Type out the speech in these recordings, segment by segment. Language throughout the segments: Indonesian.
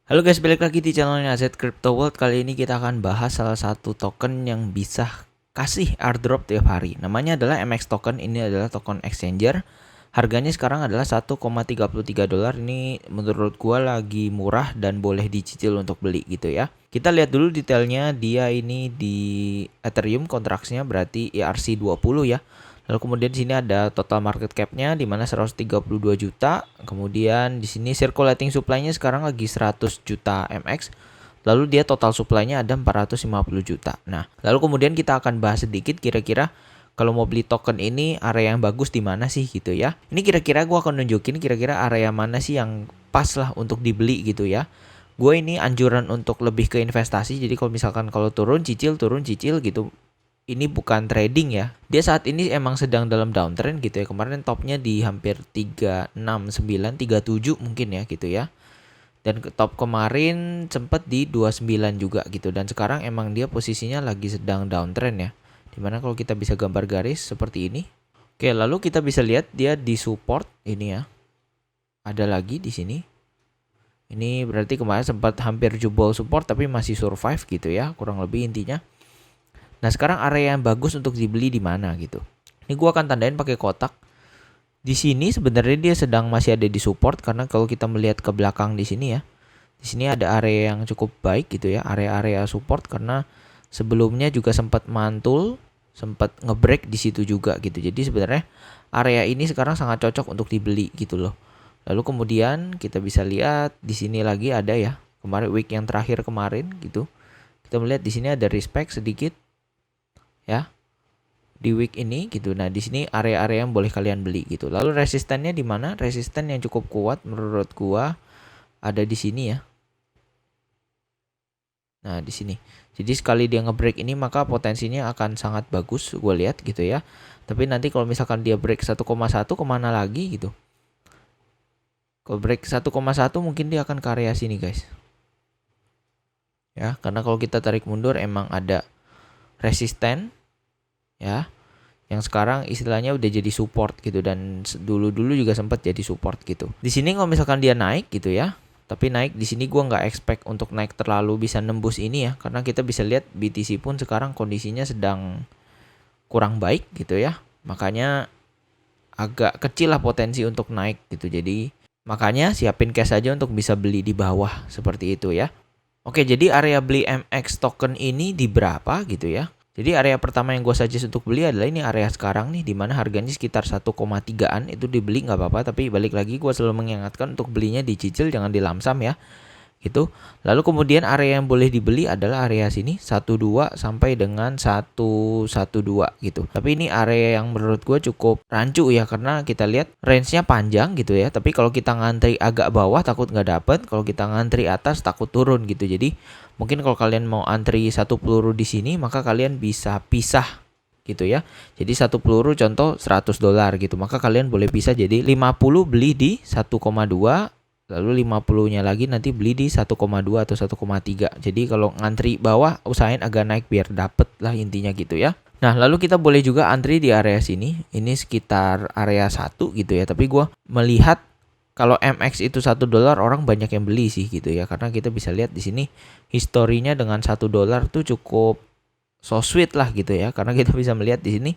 Halo guys, balik lagi di channelnya AZ Crypto World. Kali ini kita akan bahas salah satu token yang bisa kasih airdrop tiap hari. Namanya adalah MX token. Ini adalah token exchanger. Harganya sekarang adalah 1,33 dolar. Ini menurut gua lagi murah dan boleh dicicil untuk beli gitu ya. Kita lihat dulu detailnya. Dia ini di Ethereum kontraksinya berarti ERC20 ya. Lalu kemudian di sini ada total market cap-nya di mana 132 juta. Kemudian di sini circulating supply-nya sekarang lagi 100 juta MX. Lalu dia total supply-nya ada 450 juta. Nah, lalu kemudian kita akan bahas sedikit kira-kira kalau mau beli token ini area yang bagus di mana sih gitu ya. Ini kira-kira gua akan nunjukin kira-kira area mana sih yang pas lah untuk dibeli gitu ya. Gue ini anjuran untuk lebih ke investasi. Jadi kalau misalkan kalau turun cicil gitu, ini bukan trading ya. Dia saat ini emang sedang dalam downtrend gitu ya. Kemarin topnya di hampir 369, 37 mungkin ya gitu ya. Dan top kemarin sempat di 29 juga gitu. Dan sekarang emang dia posisinya lagi sedang downtrend ya. Dimana kalau kita bisa gambar garis seperti ini. Oke, lalu kita bisa lihat dia di support ini ya. Ada lagi di sini. Ini berarti kemarin sempat hampir jebol support tapi masih survive gitu ya. Kurang lebih intinya. Nah, sekarang area yang bagus untuk dibeli di mana gitu. Ini gua akan tandain pakai kotak. Di sini sebenarnya dia sedang masih ada di support karena kalau kita melihat ke belakang di sini ya. Di sini ada area yang cukup baik gitu ya, area-area support karena sebelumnya juga sempat mantul, sempat ngebreak di situ juga gitu. Jadi sebenarnya area ini sekarang sangat cocok untuk dibeli gitu loh. Lalu kemudian kita bisa lihat di sini lagi ada ya. Kemarin week yang terakhir kemarin gitu. Kita melihat di sini ada respect sedikit ya di week ini gitu. Nah, di sini area-area yang boleh kalian beli gitu. Lalu resistennya di mana? Resisten yang cukup kuat menurut gua ada di sini ya. Nah, di sini. Jadi sekali dia ngebreak ini maka potensinya akan sangat bagus gua lihat gitu ya. Tapi nanti kalau misalkan dia break 1,1 kemana lagi gitu. Kalau break 1,1 mungkin dia akan ke area sini guys. Ya, karena kalau kita tarik mundur emang ada resisten ya yang sekarang istilahnya udah jadi support gitu dan dulu juga sempat jadi support gitu. Di sini kalau misalkan dia naik gitu ya, tapi naik di sini gua nggak expect untuk naik terlalu bisa nembus ini ya, karena kita bisa lihat BTC pun sekarang kondisinya sedang kurang baik gitu ya. Makanya agak kecil lah potensi untuk naik gitu. Jadi makanya siapin cash aja untuk bisa beli di bawah seperti itu ya. Oke, jadi area beli MX token ini di berapa gitu ya. Jadi area pertama yang gue suggest untuk beli adalah ini area sekarang nih, dimana harganya sekitar 1,3an itu dibeli nggak apa-apa. Tapi balik lagi gue selalu mengingatkan untuk belinya dicicil, jangan dilamsam ya gitu. Lalu kemudian area yang boleh dibeli adalah area sini 12 sampai dengan 112 gitu. Tapi ini area yang menurut gue cukup rancu ya, karena kita lihat range-nya panjang gitu ya. Tapi kalau kita ngantri agak bawah takut nggak dapet, kalau kita ngantri atas takut turun gitu. Jadi mungkin kalau kalian mau antri satu peluru di sini maka kalian bisa pisah gitu ya. Jadi satu peluru contoh 100 dolar gitu. Maka kalian boleh pisah jadi 50 beli di 1,2, lalu 50-nya lagi nanti beli di 1,2 atau 1,3. Jadi kalau ngantri bawah usahain agak naik biar dapet lah intinya gitu ya. Nah, lalu kita boleh juga antri di area sini. Ini sekitar area 1 gitu ya. Tapi gue melihat kalau MX itu 1 dolar orang banyak yang beli sih gitu ya. Karena kita bisa lihat di sini historinya dengan 1 dolar tuh cukup so sweet lah gitu ya. Karena kita bisa melihat di sini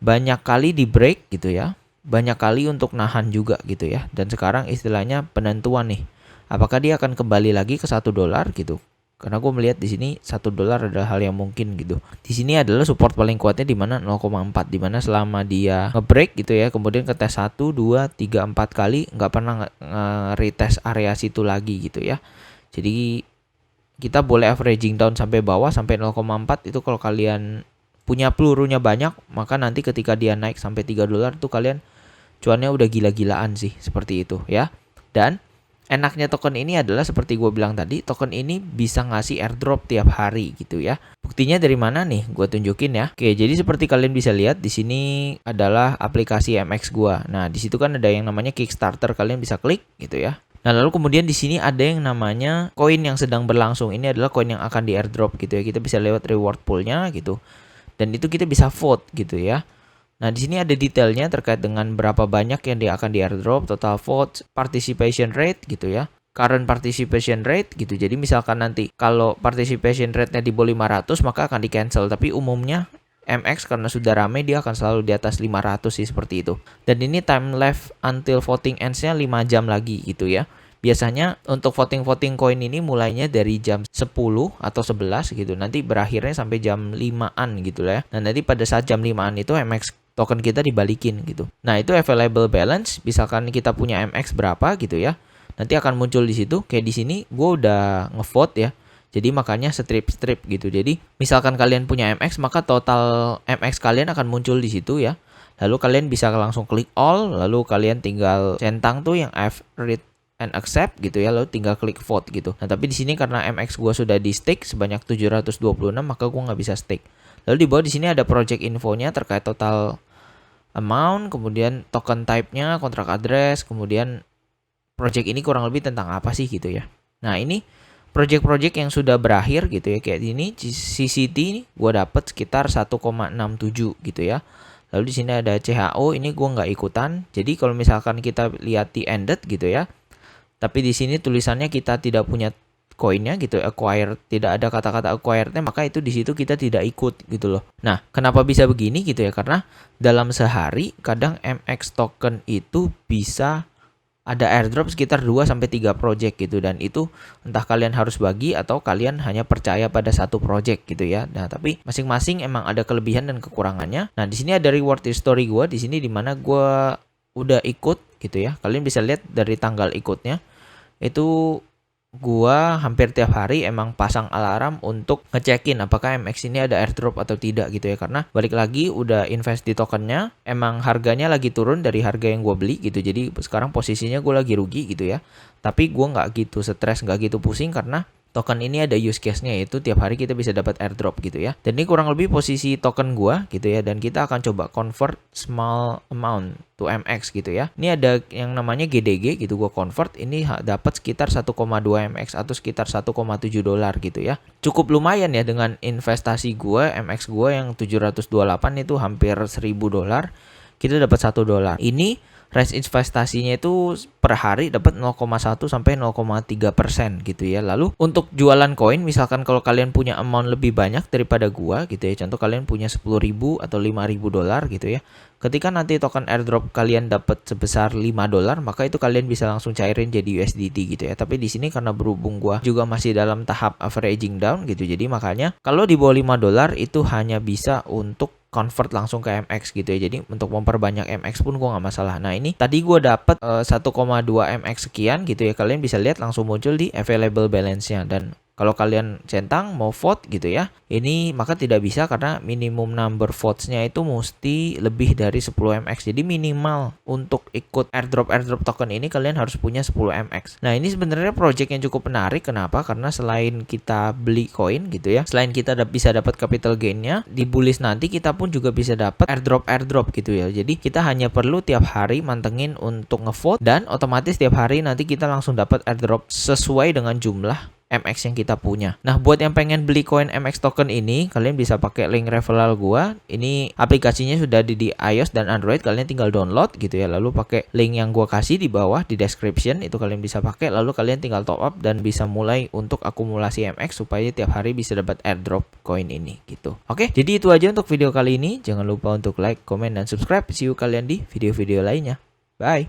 banyak kali di break gitu ya. Banyak kali untuk nahan juga gitu ya. Dan sekarang istilahnya penentuan nih. Apakah dia akan kembali lagi ke 1 dolar gitu. Karena gue melihat di sini 1 dolar adalah hal yang mungkin gitu. Di sini adalah support paling kuatnya di mana 0,4, di mana selama dia ngebreak gitu ya, kemudian ke tes 1, 2, 3, 4 kali nggak pernah retest area situ lagi gitu ya. Jadi kita boleh averaging down sampai bawah sampai 0,4 itu kalau kalian punya pelurunya banyak, maka nanti ketika dia naik sampai 3 dolar tuh kalian cuannya udah gila-gilaan sih seperti itu ya. Dan enaknya token ini adalah seperti gue bilang tadi, token ini bisa ngasih airdrop tiap hari gitu ya. Buktinya dari mana nih? Gue tunjukin ya. Oke, jadi seperti kalian bisa lihat di sini adalah aplikasi MX gue. Nah, di situ kan ada yang namanya Kickstarter, kalian bisa klik gitu ya. Nah, lalu kemudian di sini ada yang namanya koin yang sedang berlangsung. Ini adalah koin yang akan di airdrop gitu ya. Kita bisa lewat reward pool-nya gitu. Dan itu kita bisa vote gitu ya. Nah, di sini ada detailnya terkait dengan berapa banyak yang dia akan di airdrop, total vote, participation rate gitu ya. current participation rate gitu. Jadi misalkan nanti kalau participation rate-nya di bawah 500 maka akan di cancel, tapi umumnya MX karena sudah rame dia akan selalu di atas 500 sih, seperti itu. Dan ini time left until voting ends-nya 5 jam lagi gitu ya. Biasanya untuk voting coin ini mulainya dari jam 10 atau 11 gitu. Nanti berakhirnya sampai jam 5-an gitu lah ya. Nah, nanti pada saat jam 5-an itu MX token kita dibalikin gitu. Nah, itu available balance. Misalkan kita punya MX berapa gitu ya. Nanti akan muncul di situ. Kayak di sini gue udah ngevote ya. Jadi makanya strip gitu. Jadi misalkan kalian punya MX maka total MX kalian akan muncul di situ ya. Lalu kalian bisa langsung klik all, lalu kalian tinggal centang tuh yang I've read and accept gitu ya, lalu tinggal klik vote gitu. Nah, tapi di sini karena MX gua sudah di stake sebanyak 726 maka gua nggak bisa stake. Lalu di bawah di sini ada project infonya terkait total amount, kemudian token type-nya, kontrak address, kemudian project ini kurang lebih tentang apa sih gitu ya. Nah, ini project-project yang sudah berakhir gitu ya, kayak ini CCT ini gue dapet sekitar 1,67 gitu ya. Lalu di sini ada CHO, ini gue nggak ikutan. Jadi kalau misalkan kita lihat di ended gitu ya, tapi di sini tulisannya kita tidak punya koinnya gitu, acquire, tidak ada kata-kata acquire-nya, maka itu di situ kita tidak ikut gitu loh. Nah, kenapa bisa begini gitu ya? Karena dalam sehari kadang MX token itu bisa ada airdrop sekitar 2-3 project gitu, dan itu entah kalian harus bagi atau kalian hanya percaya pada satu project gitu ya. Nah, tapi masing-masing emang ada kelebihan dan kekurangannya. Nah, di sini ada reward history gue di sini dimana gue udah ikut gitu ya. Kalian bisa lihat dari tanggal ikutnya itu gua hampir tiap hari emang pasang alarm untuk ngecekin apakah MX ini ada airdrop atau tidak gitu ya. Karena balik lagi udah invest di tokennya, emang harganya lagi turun dari harga yang gua beli gitu. Jadi sekarang posisinya gua lagi rugi gitu ya. Tapi gua nggak gitu stres, nggak gitu pusing karena token ini ada use case-nya, yaitu tiap hari kita bisa dapat airdrop gitu ya. Dan ini kurang lebih posisi token gua gitu ya, dan kita akan coba convert small amount to MX gitu ya. Ini ada yang namanya GDG gitu, gua convert ini dapat sekitar 1,2 MX atau sekitar 1,7 dolar gitu ya. Cukup lumayan ya dengan investasi gua, MX gua yang 728 itu hampir 1000 dolar. Kita dapat 1 dolar. Ini range investasinya itu per hari dapat 0,1 sampai 0,3% gitu ya. Lalu untuk jualan koin, misalkan kalau kalian punya amount lebih banyak daripada gua gitu ya, contoh kalian punya 10.000 atau 5.000 dolar gitu ya, ketika nanti token airdrop kalian dapat sebesar 5 dolar, maka itu kalian bisa langsung cairin jadi USDT gitu ya. Tapi di sini karena berhubung gua juga masih dalam tahap averaging down gitu, jadi makanya kalau di bawah 5 dolar itu hanya bisa untuk convert langsung ke MX gitu ya. Jadi untuk memperbanyak MX pun gue nggak masalah. Nah, ini tadi gue dapet 1,2 MX sekian gitu ya. Kalian bisa lihat langsung muncul di available balance-nya. Dan kalau kalian centang mau vote gitu ya, ini maka tidak bisa karena minimum number votes-nya itu mesti lebih dari 10 MX. Jadi minimal untuk ikut airdrop token ini kalian harus punya 10 MX. Nah, ini sebenarnya project yang cukup menarik. Kenapa? Karena selain kita beli koin gitu ya, selain kita bisa dapat capital gain-nya, di bullish nanti kita pun juga bisa dapat airdrop gitu ya. Jadi kita hanya perlu tiap hari mantengin untuk ngevote, dan otomatis tiap hari nanti kita langsung dapat airdrop sesuai dengan jumlah MX yang kita punya. Nah, buat yang pengen beli koin MX token ini, kalian bisa pakai link referral gua. Ini aplikasinya sudah ada di iOS dan Android, kalian tinggal download gitu ya. Lalu pakai link yang gua kasih di bawah di description, itu kalian bisa pakai. Lalu kalian tinggal top up dan bisa mulai untuk akumulasi MX supaya tiap hari bisa dapat airdrop koin ini gitu. Oke, jadi itu aja untuk video kali ini. Jangan lupa untuk like, comment, dan subscribe. See you kalian di video-video lainnya. Bye.